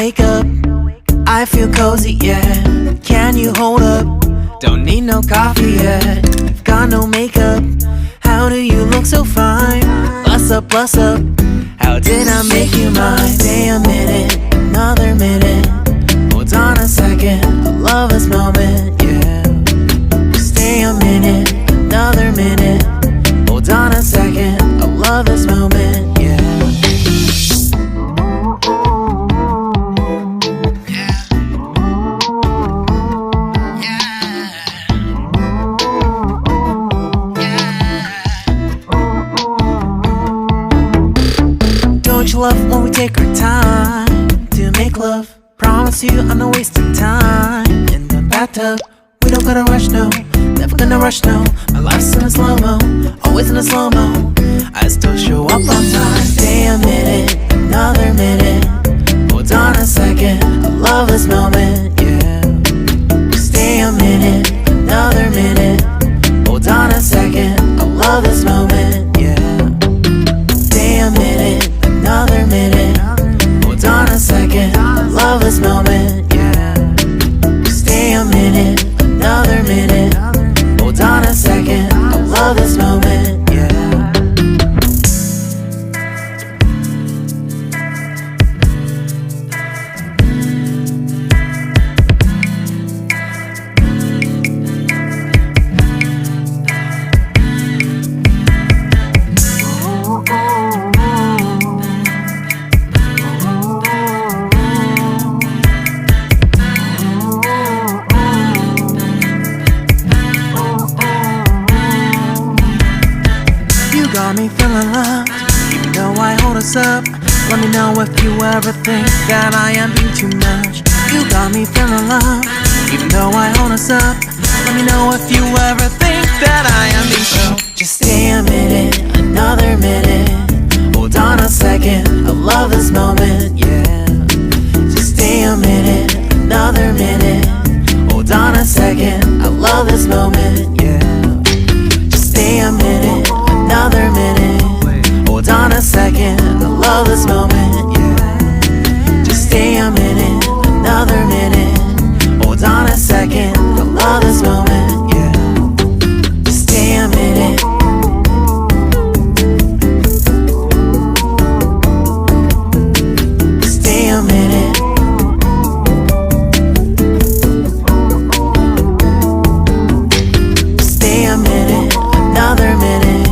wake up, I feel cozy, yeah. Can you hold up? Don't need no coffee yet. You've got no makeup. How do you look so fine? Bust up, bust up. How did I make you mine? Stay a minute, another minute. Hold on a second, I love this moment, yeah. Stay a minute, another minute. Hold on a second, I love this moment, yeah. Don't you love when we take our time to make love? Promise you I'm not wasting time in the bathtub. We don't gotta rush, no, never gonna rush, no. My life's in a slow-mo, always in a slow-mo. I still show up on time. Stay a minute, another minute. Hold on a second, I love this moment, yeah. Stay a minute, another minute. Hold on a second, I love this moment, yeah. Stay a minute, another minute. Hold on a second, I love this moment, yeah. Stay a minute, another minute. Hold on a second, I love this moment, yeah. Got me feeling loved, even though I hold us up. Let me know if you ever think that I am being too much. You got me feeling loved, even though I hold us up. Let me know if you ever think that I am being so. Just stay a minute, another minute. Hold on a second, I love this moment, yeah. Just stay a minute, another minute. Hold on a second, I love this moment, yeah. Just stay a minute, another minute. Hold on a second, I love this moment, yeah. Just stay a minute, another minute. Hold on a second, I love this moment, yeah. Just stay a minute. Stay a minute. Stay a minute, another minute.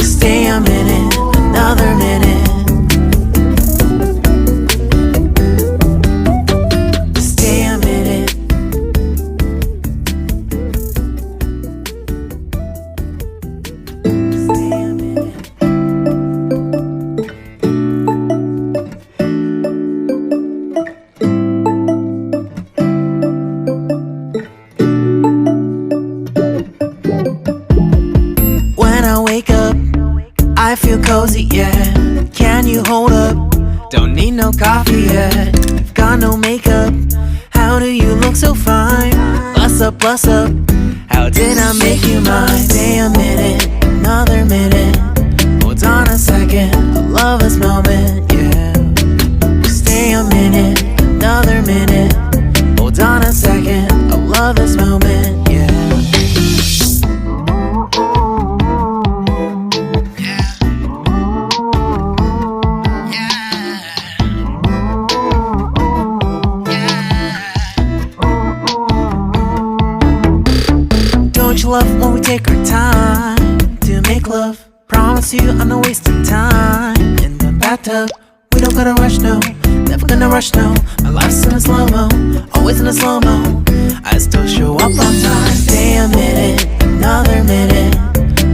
Stay a minute, another minute. Stay a minute. Stay a minute. When I wake up, I feel cozy, yeah. Can you hold up? Don't need no coffee yet. You've got no makeup. How do you look so fine? Bust up, bust up. How did I make you mine? Stay a minute, another minute. Hold on a second, I love this moment, yeah. Stay a minute, another minute. Hold on a second, I love this moment, yeah. Don't you love when we take our time to make love? Promise you I'm not wasting time in the bathtub. We don't gotta rush, no, never gonna rush, no. My life's in a slow-mo, always in a slow-mo. I still show up on time. Stay a minute, another minute.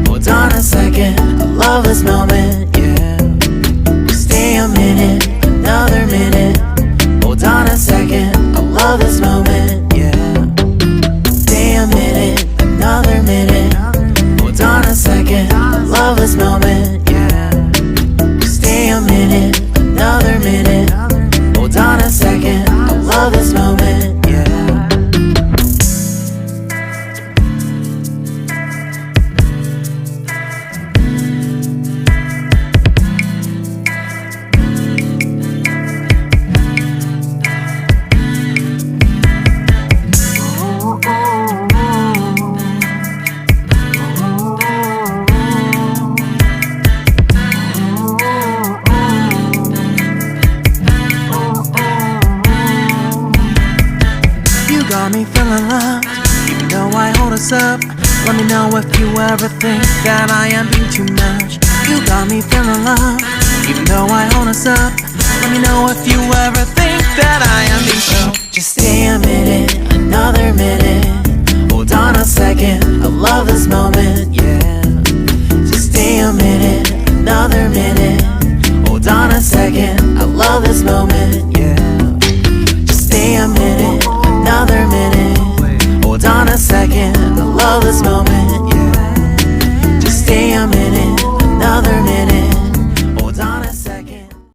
Hold on a second, I love this moment, yeah. Stay a minute, another minute. Hold on a second, I love this moment, yeah. Stay a minute, another minute. Hold on a second, I love this moment, yeah. Stay a minute, another minute. Hold on a second, I love this moment, yeah. if you ever think that I am being too much. You got me feeling love, even though I hold us up. Let me know if you ever think that I am being so. Just stay a minute, another minute. Hold on a second, I love this moment, yeah. Just stay a minute, another minute. Hold on a second, I love this moment, yeah. Just stay a minute, another minute. Hold on a second, I love this moment.